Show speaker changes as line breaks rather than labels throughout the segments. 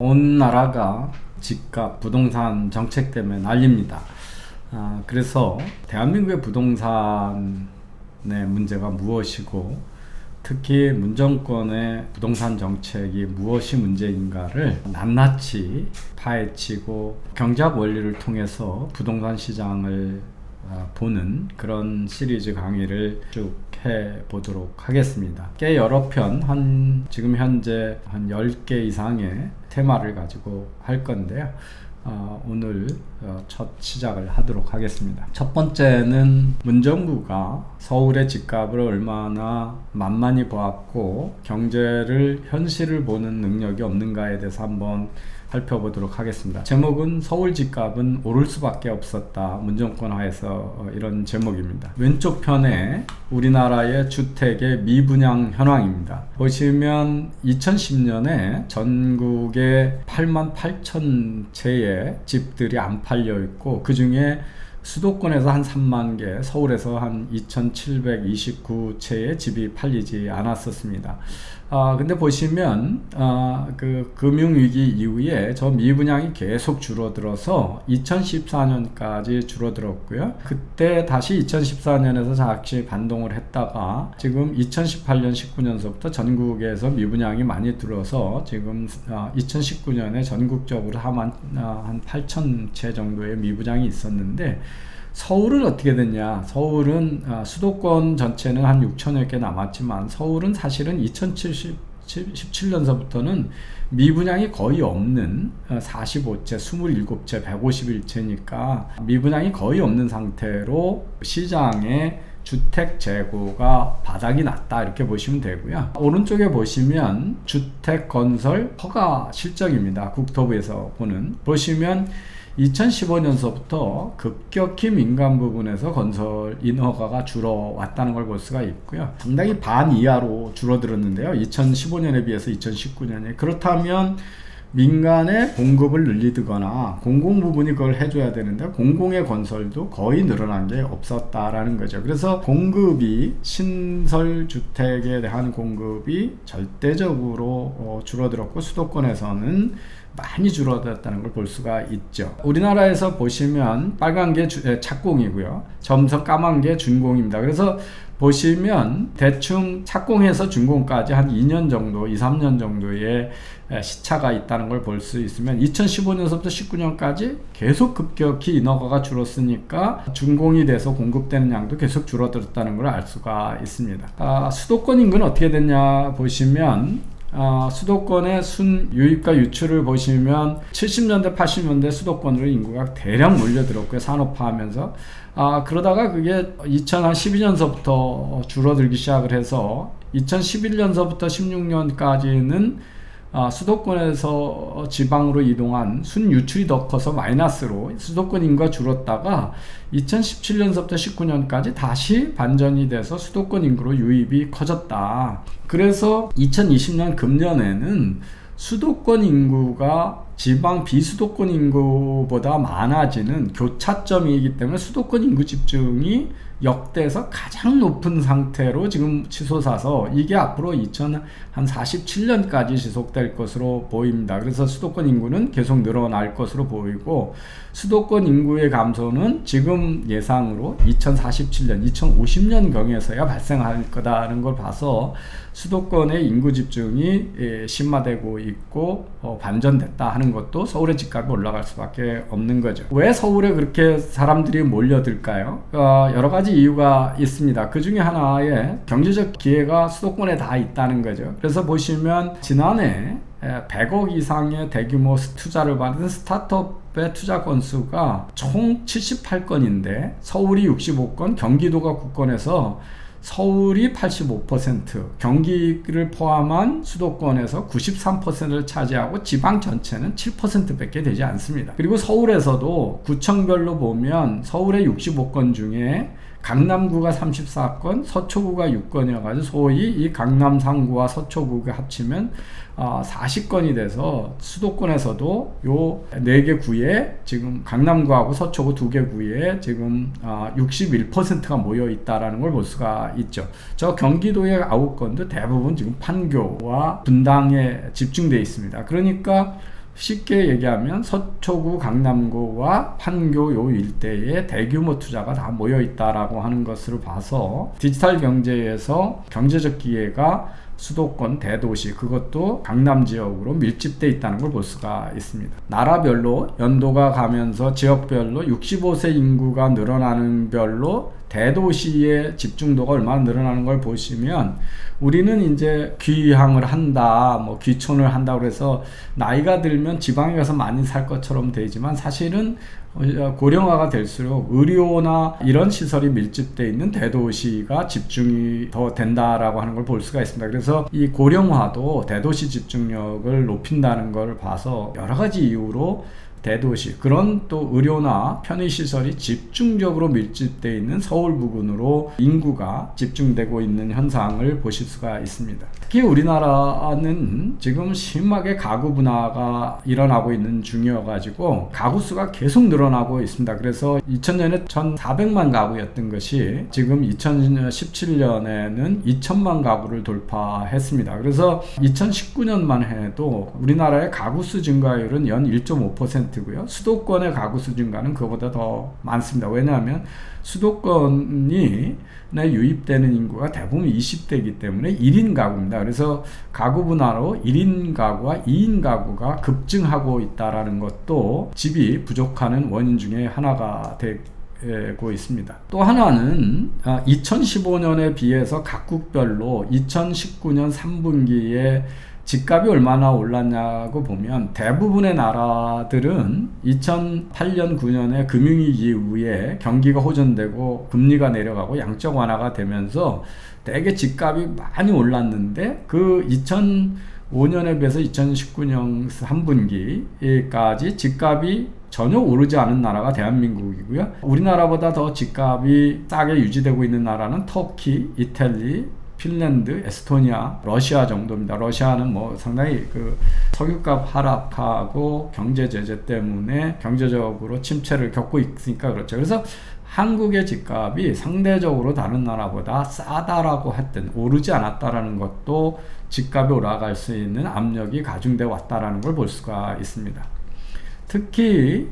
온 나라가 집값, 부동산 정책 때문에 난립니다. 그래서 대한민국의 부동산의 문제가 무엇이고 특히 문정권의 부동산 정책이 무엇이 문제인가를 낱낱이 파헤치고 경제학 원리를 통해서 부동산 시장을 보는 그런 시리즈 강의를 쭉 해보도록 하겠습니다. 꽤 여러 편, 지금 현재 한 10개 이상의 테마를 가지고 할 건데요. 오늘 첫 시작을 하도록 하겠습니다. 첫 번째는 문정부가 서울의 집값을 얼마나 만만히 보았고 경제를 현실을 보는 능력이 없는가에 대해서 한번 살펴보도록 하겠습니다. 제목은 서울 집값은 오를 수밖에 없었다. 문정권 하에서 이런 제목입니다. 왼쪽 편에 우리나라의 주택의 미분양 현황입니다. 보시면 2010년에 전국에 8만 8천 채의 집들이 안 팔려 있고 그 중에 수도권에서 한 3만 개, 서울에서 한 2,729채의 집이 팔리지 않았었습니다. 근데 보시면 그 금융위기 이후에 저 미분양이 계속 줄어들어서 2014년까지 줄어들었고요. 그때 다시 2014년에서 잠시 반동을 했다가 지금 2018년 19년서부터 전국에서 미분양이 많이 들어서 지금 2019년에 전국적으로 한 8천 채 정도의 미분양이 있었는데 서울은 어떻게 됐냐? 서울은 수도권 전체는 한 6천여 개 남았지만 서울은 사실은 2017년서부터는 미분양이 거의 없는 45채, 27채, 151채니까 미분양이 거의 없는 상태로 시장에 주택 재고가 바닥이 났다 이렇게 보시면 되고요. 오른쪽에 보시면 주택 건설 허가 실적입니다. 국토부에서 보시면 2015년서부터 급격히 민간 부분에서 건설 인허가가 줄어왔다는 걸 볼 수가 있고요. 상당히 반 이하로 줄어들었는데요. 2015년에 비해서 2019년에. 그렇다면 민간의 공급을 늘리거나 공공 부분이 그걸 해줘야 되는데 공공의 건설도 거의 늘어난 게 없었다라는 거죠. 그래서 공급이 신설주택에 대한 공급이 절대적으로 줄어들었고 수도권에서는 많이 줄어들었다는 걸 볼 수가 있죠. 우리나라에서 보시면 빨간 게 착공이고요. 점선 까만 게 준공입니다. 그래서 보시면 대충 착공해서 준공까지 한 2년 정도, 2, 3년 정도의 시차가 있다는 걸 볼 수 있으면 2015년서부터 19년까지 계속 급격히 인허가가 줄었으니까 준공이 돼서 공급되는 양도 계속 줄어들었다는 걸 알 수가 있습니다. 수도권 인구는 어떻게 됐냐 보시면 수도권의 유입과 유출을 보시면 70년대 80년대 수도권으로 인구가 대량 몰려들었고요. 산업화하면서 그러다가 그게 2012년서부터 줄어들기 시작을 해서 2011년서부터 16년까지는 수도권에서 지방으로 이동한 순유출이 더 커서 마이너스로 수도권 인구가 줄었다가 2017년서부터 19년까지 다시 반전이 돼서 수도권 인구로 유입이 커졌다. 그래서 2020년 금년에는 수도권 인구가 지방 비수도권 인구보다 많아지는 교차점이기 때문에 수도권 인구 집중이 역대에서 가장 높은 상태로 지금 치솟아서 이게 앞으로 2047년까지 지속될 것으로 보입니다. 그래서 수도권 인구는 계속 늘어날 것으로 보이고 수도권 인구의 감소는 지금 예상으로 2047년, 2050년경에서야 발생할 거다라는 걸 봐서 수도권의 인구 집중이 심화되고 있고 반전됐다 하는 것도 서울의 집값이 올라갈 수밖에 없는 거죠. 왜 서울에 그렇게 사람들이 몰려들까요? 여러 가지 이유가 있습니다. 그 중에 하나의 경제적 기회가 수도권에 다 있다는 거죠. 그래서 보시면 지난해 100억 이상의 대규모 투자를 받은 스타트업의 투자 건수가 총 78건인데 서울이 65건, 경기도가 9건에서 서울이 85%, 경기를 포함한 수도권에서 93%를 차지하고 지방 전체는 7%밖에 되지 않습니다. 그리고 서울에서도 구청별로 보면 서울의 65건 중에 강남구가 34건, 서초구가 6건이어가지고 소위 이 강남 상구와 서초구가 합치면 40건이 돼서 수도권에서도 요 4개 구에 지금 강남구하고 서초구 2개 구에 지금 61%가 모여 있다라는 걸 볼 수가 있죠. 저 경기도의 9건도 대부분 지금 판교와 분당에 집중되어 있습니다. 그러니까 쉽게 얘기하면 서초구, 강남구와 판교 요 일대에 대규모 투자가 다 모여 있다라고 하는 것을 봐서 디지털 경제에서 경제적 기회가 수도권 대도시, 그것도 강남 지역으로 밀집되어 있다는 걸 볼 수가 있습니다. 나라별로 연도가 가면서 지역별로 65세 인구가 늘어나는 별로 대도시의 집중도가 얼마나 늘어나는 걸 보시면, 우리는 이제 귀향을 한다, 뭐 귀촌을 한다 그래서 나이가 들면 지방에 가서 많이 살 것처럼 되지만, 사실은 고령화가 될수록 의료나 이런 시설이 밀집되어 있는 대도시가 집중이 더 된다라고 하는 걸 볼 수가 있습니다. 그래서 이 고령화도 대도시 집중력을 높인다는 걸 봐서 여러 가지 이유로 대도시, 그런 또 의료나 편의시설이 집중적으로 밀집되어 있는 서울 부근으로 인구가 집중되고 있는 현상을 보실 수가 있습니다. 특히 우리나라는 지금 심하게 가구 분화가 일어나고 있는 중이어가지고 가구 수가 계속 늘어나고 있습니다. 그래서 2000년에 1,400만 가구였던 것이 지금 2017년에는 2,000만 가구를 돌파했습니다. 그래서 2019년만 해도 우리나라의 가구 수 증가율은 연 1.5%고요. 수도권의 가구 수 증가는 그보다 더 많습니다. 왜냐하면 수도권이 유입되는 인구가 대부분 20대이기 때문에 1인 가구입니다. 그래서 가구 분화로 1인 가구와 2인 가구가 급증하고 있다는 것도 집이 부족하는 원인 중에 하나가 되고 있습니다. 또 하나는 2015년에 비해서 각국별로 2019년 3분기에 집값이 얼마나 올랐냐고 보면, 대부분의 나라들은 2008년 9년에 금융위기 이후에 경기가 호전되고 금리가 내려가고 양적 완화가 되면서 대개 집값이 많이 올랐는데, 그 2005년에 비해서 2019년 3분기까지 집값이 전혀 오르지 않은 나라가 대한민국이고요. 우리나라보다 더 집값이 싸게 유지되고 있는 나라는 터키, 이탈리, 핀란드, 에스토니아, 러시아 정도입니다. 러시아는 뭐 상당히 그 석유값 하락하고 경제 제재 때문에 경제적으로 침체를 겪고 있으니까 그렇죠. 그래서 한국의 집값이 상대적으로 다른 나라보다 싸다라고 했던, 오르지 않았다라는 것도 집값이 올라갈 수 있는 압력이 가중되어 왔다라는 걸 볼 수가 있습니다. 특히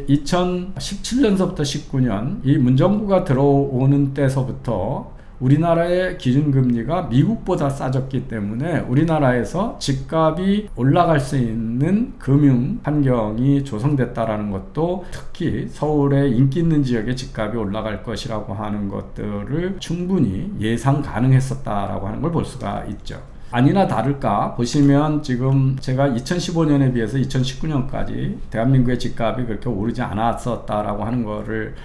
2017년서부터 19년 이 문정부가 들어오는 때서부터 우리나라의 기준금리가 미국보다 싸졌기 때문에 우리나라에서 집값이 올라갈 수 있는 금융 환경이 조성됐다라는 것도, 특히 서울의 인기 있는 지역의 집값이 올라갈 것이라고 하는 것들을 충분히 예상 가능했었다라고 하는 걸 볼 수가 있죠. 아니나 다를까 보시면 지금 제가 2015년에 비해서 2019년까지 대한민국의 집값이 그렇게 오르지 않았었다라고 하는 거를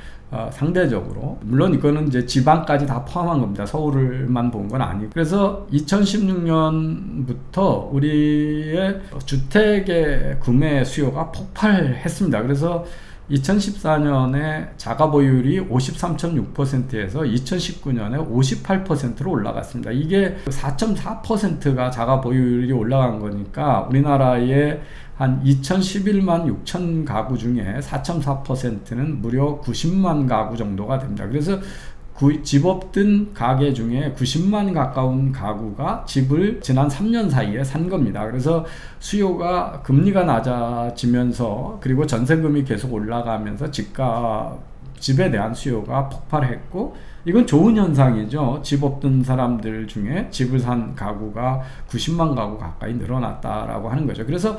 상대적으로, 물론 이거는 이제 지방까지 다 포함한 겁니다. 서울만 본 건 아니고. 그래서 2016년부터 우리의 주택의 구매 수요가 폭발했습니다. 그래서 2014년에 자가 보유율이 53.6%에서 2019년에 58%로 올라갔습니다. 이게 4.4%가 자가 보유율이 올라간 거니까 우리나라의 한 2011만 6천 가구 중에 4.4%는 무려 90만 가구 정도가 됩니다. 그래서 집 없던 가계 중에 90만 가까운 가구가 집을 지난 3년 사이에 산 겁니다. 그래서 수요가, 금리가 낮아지면서 그리고 전세금이 계속 올라가면서 집에 대한 수요가 폭발했고, 이건 좋은 현상이죠. 집 없던 사람들 중에 집을 산 가구가 90만 가구 가까이 늘어났다라고 하는 거죠. 그래서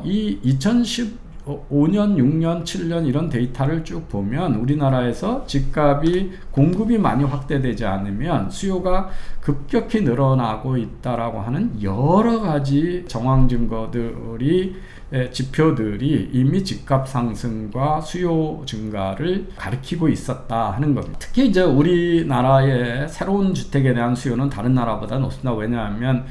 이 2015년, 6년, 7년 이런 데이터를 쭉 보면 우리나라에서 집값이 공급이 많이 확대되지 않으면 수요가 급격히 늘어나고 있다라고 하는 여러 가지 정황 증거들이, 지표들이 이미 집값 상승과 수요 증가를 가리키고 있었다 하는 겁니다. 특히 이제 우리나라의 새로운 주택에 대한 수요는 다른 나라보다 높습니다. 왜냐하면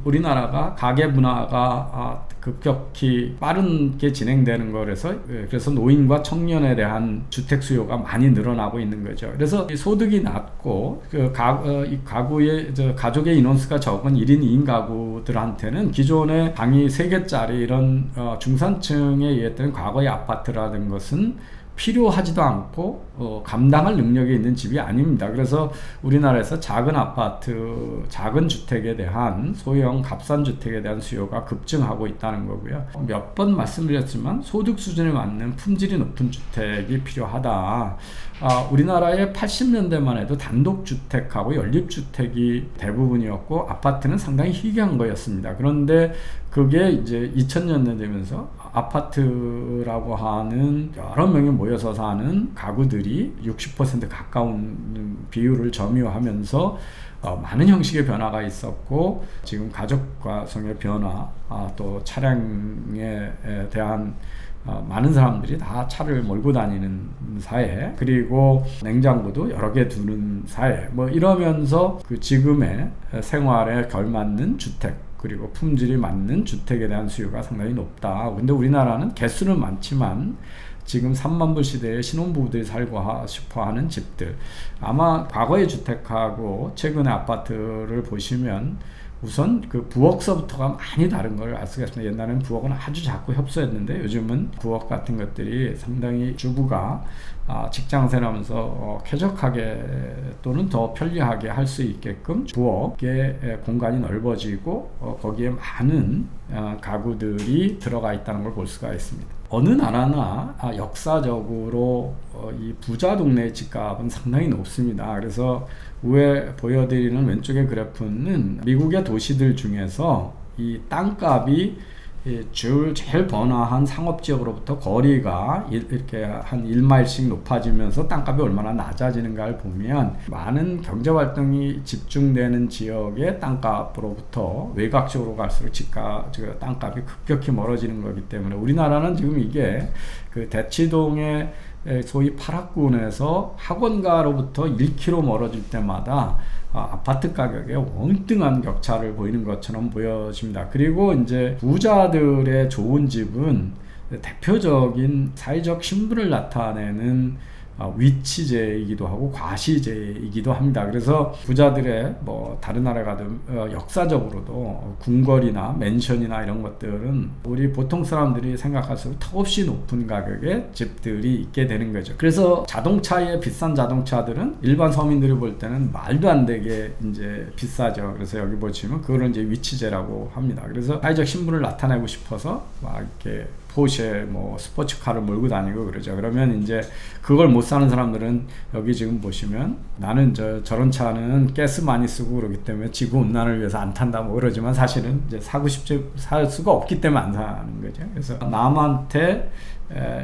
우리나라가 가계 문화가 급격히 빠르게 진행되는 거라서, 그래서 노인과 청년에 대한 주택 수요가 많이 늘어나고 있는 거죠. 그래서 소득이 낮고 가족의 인원수가 적은 1인 2인 가구들한테는 기존의 방이 3개짜리 이런 중산층에 의했던 과거의 아파트라는 것은 필요하지도 않고 감당할 능력이 있는 집이 아닙니다. 그래서 우리나라에서 작은 아파트, 작은 주택에 대한 소형 값싼 주택에 대한 수요가 급증하고 있다는 거고요. 몇 번 말씀드렸지만 소득 수준에 맞는 품질이 높은 주택이 필요하다. 우리나라의 80년대만 해도 단독주택하고 연립주택이 대부분이었고 아파트는 상당히 희귀한 거였습니다. 그런데 그게 이제 2000년대 되면서 아파트라고 하는 여러 명이 모여서 사는 가구들이 60% 가까운 비율을 점유하면서 많은 형식의 변화가 있었고 지금 가족과성의 변화, 또 차량에 대한 많은 사람들이 다 차를 몰고 다니는 사회, 그리고 냉장고도 여러 개 두는 사회, 뭐 이러면서 그 지금의 생활에 걸맞는 주택 그리고 품질이 맞는 주택에 대한 수요가 상당히 높다. 근데 우리나라는 개수는 많지만 지금 3만 불 시대에 신혼부부들이 살고 싶어 하는 집들, 아마 과거의 주택하고 최근의 아파트를 보시면 우선 그 부엌서부터가 많이 다른 걸 알 수가 있습니다. 옛날에는 부엌은 아주 작고 협소했는데 요즘은 부엌 같은 것들이 상당히 주부가 직장생활하면서 쾌적하게 또는 더 편리하게 할 수 있게끔 부엌의 공간이 넓어지고 거기에 많은 가구들이 들어가 있다는 걸 볼 수가 있습니다. 어느 나라나 역사적으로 이 부자 동네의 집값은 상당히 높습니다. 그래서 위에 보여드리는 왼쪽의 그래프는 미국의 도시들 중에서 이 땅값이 제일 번화한 상업지역으로부터 거리가 이렇게 한 1마일씩 높아지면서 땅값이 얼마나 낮아지는가를 보면 많은 경제활동이 집중되는 지역의 땅값으로부터 외곽적으로 갈수록 땅값이 급격히 멀어지는 거기 때문에 우리나라는 지금 이게 그 대치동의 소위 파락군에서 학원가로부터 1km 멀어질 때마다 아파트 가격에 엉뚱한 격차를 보이는 것처럼 보여집니다. 그리고 이제 부자들의 좋은 집은 대표적인 사회적 신분을 나타내는 위치제이기도 하고 과시제이기도 합니다. 그래서 부자들의 뭐 다른 나라 가든 역사적으로도 궁궐이나 맨션이나 이런 것들은 우리 보통 사람들이 생각할수록 턱없이 높은 가격의 집들이 있게 되는 거죠. 그래서 자동차의 비싼 자동차들은 일반 서민들이 볼 때는 말도 안 되게 이제 비싸죠. 그래서 여기 보시면 그거를 이제 위치제라고 합니다. 그래서 사회적 신분을 나타내고 싶어서 막 이렇게 포르쉐 뭐 스포츠카를 몰고 다니고 그러죠. 그러면 이제 그걸 못 사는 사람들은 여기 지금 보시면 나는 저런 차는 가스 많이 쓰고 그러기 때문에 지구 온난화를 위해서 안 탄다 뭐 그러지만 사실은 이제 살 수가 없기 때문에 안 사는 거죠. 그래서 남한테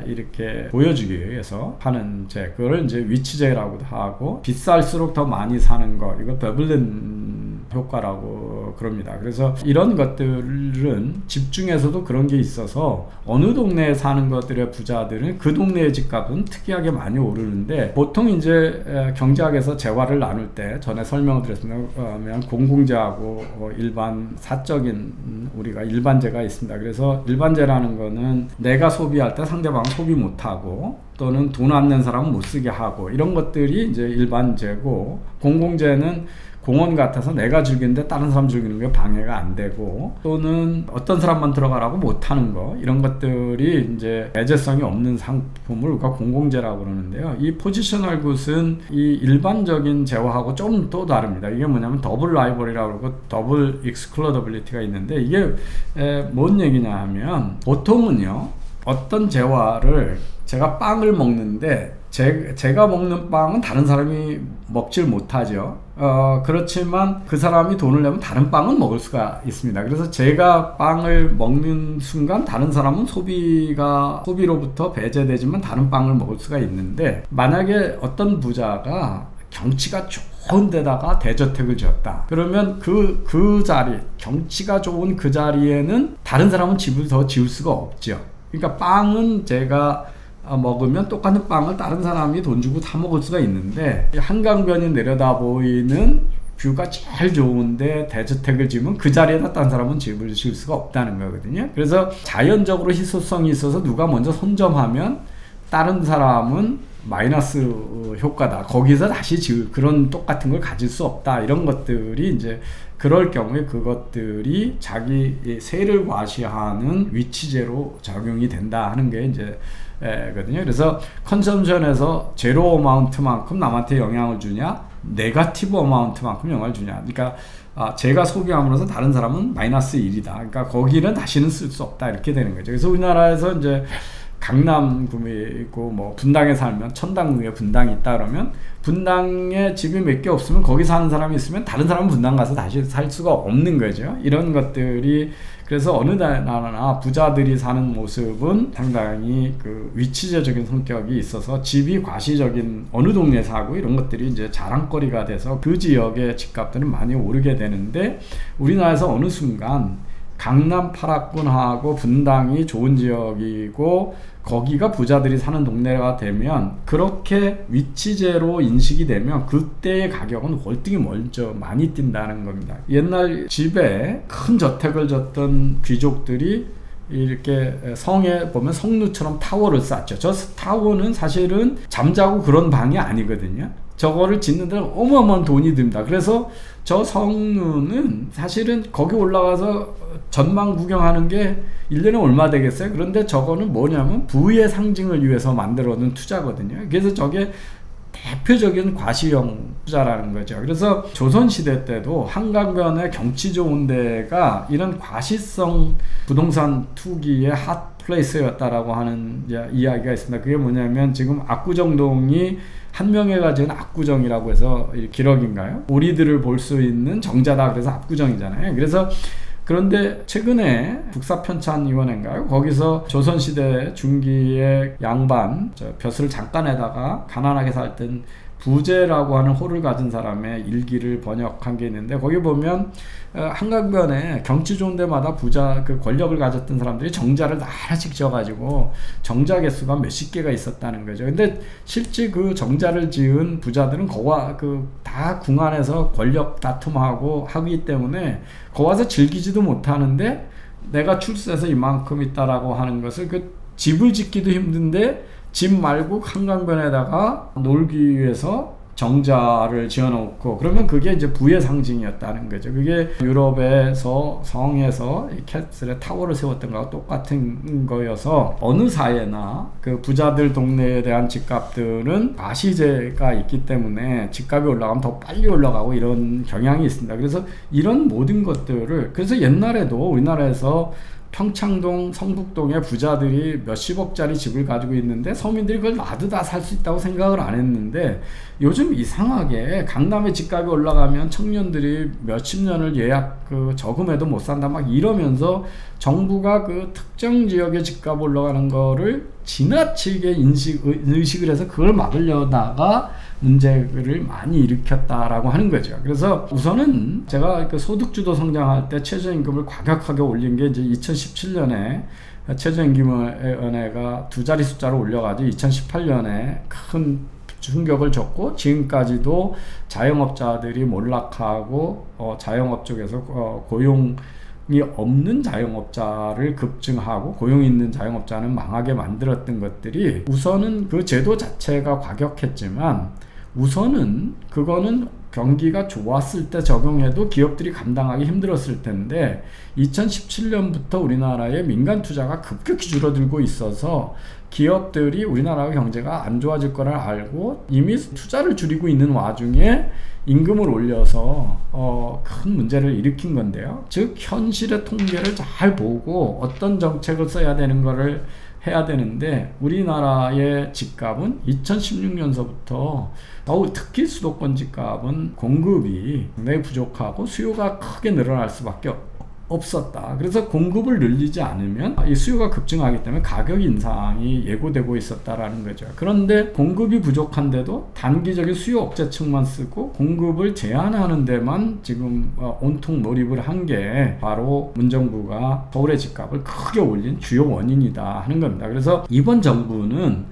이렇게 보여주기 위해서 하는 그거를 이제 위치제라고도 하고 비쌀수록 더 많이 사는 거, 이거 베블린 효과라고 그럽니다. 그래서 이런 것들은 집중에서도 그런 게 있어서 어느 동네에 사는 것들의 부자들은 그 동네의 집값은 특이하게 많이 오르는데 보통 이제 경제학에서 재화를 나눌 때 전에 설명을 드렸으면 공공재하고 일반 사적인 우리가 일반재가 있습니다. 그래서 일반재라는 거는 내가 소비할 때 상대방은 소비 못하고 또는 돈 안 낸 사람은 못 쓰게 하고 이런 것들이 이제 일반재고, 공공재는 공원 같아서 내가 즐기는데 다른 사람 즐기는 게 방해가 안 되고 또는 어떤 사람만 들어가라고 못 하는 거, 이런 것들이 이제 배제성이 없는 상품을 우리가 공공재라고 그러는데요. 이 포지셔널 굿은 이 일반적인 재화하고 좀 또 다릅니다. 이게 뭐냐면 더블 라이벌이라고 그러고 더블 익스클로더빌리티가 있는데 이게 뭔 얘기냐 하면 보통은요 어떤 재화를 제가 빵을 먹는데 제가 먹는 빵은 다른 사람이 먹질 못하죠. 그렇지만 그 사람이 돈을 내면 다른 빵은 먹을 수가 있습니다. 그래서 제가 빵을 먹는 순간 다른 사람은 소비로부터 배제되지만 다른 빵을 먹을 수가 있는데, 만약에 어떤 부자가 경치가 좋은 데다가 대저택을 지었다. 그러면 그 자리, 경치가 좋은 그 자리에는 다른 사람은 집을 더 지을 수가 없죠. 그러니까 빵은 제가 먹으면 똑같은 빵을 다른 사람이 돈 주고 사 먹을 수가 있는데, 한강변이 내려다 보이는 뷰가 제일 좋은데 대저택을 지으면 그 자리에다 다른 사람은 집을 지을 수가 없다는 거거든요. 그래서 자연적으로 희소성이 있어서 누가 먼저 선점하면 다른 사람은 마이너스 효과다. 거기서 다시 그런 똑같은 걸 가질 수 없다. 이런 것들이 이제 그럴 경우에 그것들이 자기 세를 과시하는 위치제로 적용이 된다 하는 게 이제 거든요. 그래서 컨섬션에서 제로 어마운트만큼 남한테 영향을 주냐, 네거티브 어마운트만큼 영향을 주냐. 그러니까 제가 소비함으로써 다른 사람은 마이너스 1이다. 그러니까 거기는 다시는 쓸 수 없다. 이렇게 되는 거죠. 그래서 우리나라에서 이제 강남구에 있고 뭐 분당에 살면 천당구에 분당이 있다 그러면 분당에 집이 몇 개 없으면 거기 사는 사람이 있으면 다른 사람은 분당 가서 다시 살 수가 없는 거죠. 이런 것들이 그래서 어느 나라나 부자들이 사는 모습은 상당히 그 위치제적인 성격이 있어서 집이 과시적인 어느 동네에 사고 이런 것들이 이제 자랑거리가 돼서 그 지역의 집값들은 많이 오르게 되는데 우리나라에서 어느 순간 강남 8학군하고 분당이 좋은 지역이고 거기가 부자들이 사는 동네가 되면 그렇게 위치제로 인식이 되면 그때의 가격은 월등히 먼저 많이 뛴다는 겁니다. 옛날 집에 큰 저택을 졌던 귀족들이 이렇게 성에 보면 성루처럼 타워를 쌓죠. 저 타워는 사실은 잠자고 그런 방이 아니거든요. 저거를 짓는 데는 어마어마한 돈이 듭니다. 그래서 저 성루는 사실은 거기 올라가서 전망 구경하는 게 1년에 얼마 되겠어요? 그런데 저거는 뭐냐면 부의 상징을 위해서 만들어 놓은 투자거든요. 그래서 저게 대표적인 과시형 투자라는 거죠. 그래서 조선시대 때도 한강변에 경치 좋은 데가 이런 과시성 부동산 투기의 핫 플레이스였다라고 하는 이야기가 있습니다. 그게 뭐냐면 지금 압구정동이 한명회가 지은 압구정이라고 해서 기록인가요? 오리들을 볼 수 있는 정자다. 그래서 압구정이잖아요. 그래서 그런데 최근에 국사편찬위원회인가요? 거기서 조선시대 중기의 양반 벼슬을 잠깐에다가 가난하게 살던 부제라고 하는 호를 가진 사람의 일기를 번역한 게 있는데 거기 보면 한강변에 경치 좋은 데마다 부자 그 권력을 가졌던 사람들이 정자를 하나씩 지어가지고 정자 개수가 몇십 개가 있었다는 거죠. 근데 실제 그 정자를 지은 부자들은 거와 다 궁안에서 권력 다툼하고 하기 때문에 거와서 즐기지도 못하는데 내가 출세해서 이만큼 있다라고 하는 것을 그 집을 짓기도 힘든데 집 말고 한강변에다가 놀기 위해서 정자를 지어놓고 그러면 그게 이제 부의 상징이었다는 거죠. 그게 유럽에서 성에서 이 캐슬의 타워를 세웠던 거와 똑같은 거여서 어느 사회나 그 부자들 동네에 대한 집값들은 과시제가 있기 때문에 집값이 올라가면 더 빨리 올라가고 이런 경향이 있습니다. 그래서 이런 모든 것들을 그래서 옛날에도 우리나라에서 평창동, 성북동에 부자들이 몇십억짜리 집을 가지고 있는데 서민들이 그걸 놔도 다 살 수 있다고 생각을 안 했는데 요즘 이상하게 강남의 집값이 올라가면 청년들이 몇십 년을 예약 저금해도 못 산다 막 이러면서 정부가 그 특정 지역의 집값 올라가는 거를 지나치게 의식을 해서 그걸 막으려다가 문제를 많이 일으켰다라고 하는 거죠. 그래서 우선은 제가 소득주도 성장할 때 최저임금을 과격하게 올린 게 이제 2017년에 최저임금위원회가 두 자리 숫자로 올려가지고 2018년에 큰 충격을 줬고 지금까지도 자영업자들이 몰락하고 자영업 쪽에서 고용이 없는 자영업자를 급증하고 고용 있는 자영업자는 망하게 만들었던 것들이 우선은 그 제도 자체가 과격했지만 우선은 그거는 경기가 좋았을 때 적용해도 기업들이 감당하기 힘들었을 텐데 2017년부터 우리나라의 민간 투자가 급격히 줄어들고 있어서 기업들이 우리나라 경제가 안 좋아질 거를 알고 이미 투자를 줄이고 있는 와중에 임금을 올려서 큰 문제를 일으킨 건데요. 즉 현실의 통계를 잘 보고 어떤 정책을 써야 되는 거를 해야 되는데 우리나라의 집값은 2016년서부터 특히 수도권 집값은 공급이 굉장히 부족하고 수요가 크게 늘어날 수밖에 없었다. 그래서 공급을 늘리지 않으면 이 수요가 급증하기 때문에 가격 인상이 예고되고 있었다라는 거죠. 그런데 공급이 부족한데도 단기적인 수요 억제책만 쓰고 공급을 제한하는 데만 지금 온통 몰입을 한 게 바로 문정부가 서울의 집값을 크게 올린 주요 원인이다 하는 겁니다. 그래서 이번 정부는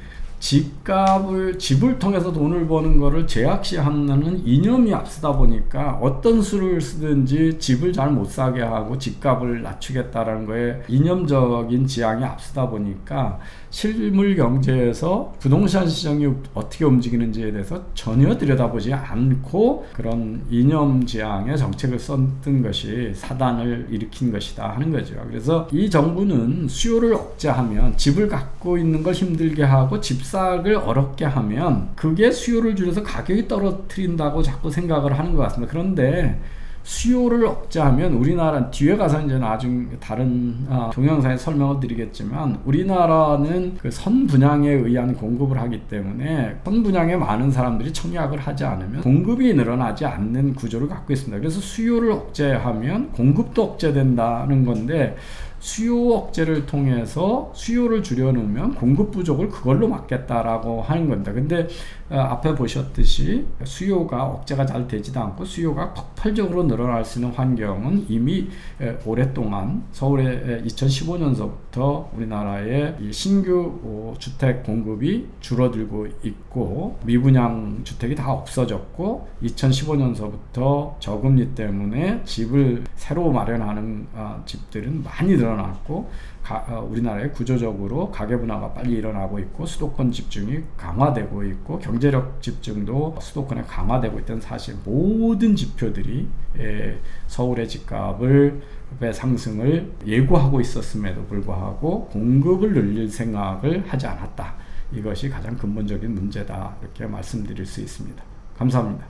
집을 통해서 돈을 버는 거를 제약시하는 이념이 앞서다 보니까 어떤 수를 쓰든지 집을 잘 못 사게 하고 집값을 낮추겠다라는 거에 이념적인 지향이 앞서다 보니까 실물 경제에서 부동산 시장이 어떻게 움직이는지에 대해서 전혀 들여다보지 않고 그런 이념 지향의 정책을 썼던 것이 사단을 일으킨 것이다 하는 거죠. 그래서 이 정부는 수요를 억제하면 집을 갖고 있는 걸 힘들게 하고 집사를 어렵게 하면 그게 수요를 줄여서 가격이 떨어뜨린다고 자꾸 생각을 하는 것 같습니다. 그런데 수요를 억제하면 우리나라 뒤에 가서 이제 나중 다른 동영상에 설명을 드리겠지만 우리나라는 그 선분양에 의한 공급을 하기 때문에 선분양에 많은 사람들이 청약을 하지 않으면 공급이 늘어나지 않는 구조를 갖고 있습니다. 그래서 수요를 억제하면 공급도 억제된다는 건데 수요 억제를 통해서 수요를 줄여놓으면 공급 부족을 그걸로 막겠다라고 하는 겁니다. 근데 앞에 보셨듯이 수요가 억제가 잘 되지도 않고 수요가 폭발적으로 늘어날 수 있는 환경은 이미 오랫동안 서울에 2015년서부터 우리나라의 신규 주택 공급이 줄어들고 있고 미분양 주택이 다 없어졌고 2015년서부터 저금리 때문에 집을 새로 마련하는 집들은 많이 늘어났고 우리나라에 구조적으로 가계분화가 빨리 일어나고 있고 수도권 집중이 강화되고 있고 경제력 집중도 수도권에 강화되고 있다는 사실 모든 지표들이 서울의 집값의 상승을 예고하고 있었음에도 불구하고 공급을 늘릴 생각을 하지 않았다. 이것이 가장 근본적인 문제다 이렇게 말씀드릴 수 있습니다. 감사합니다.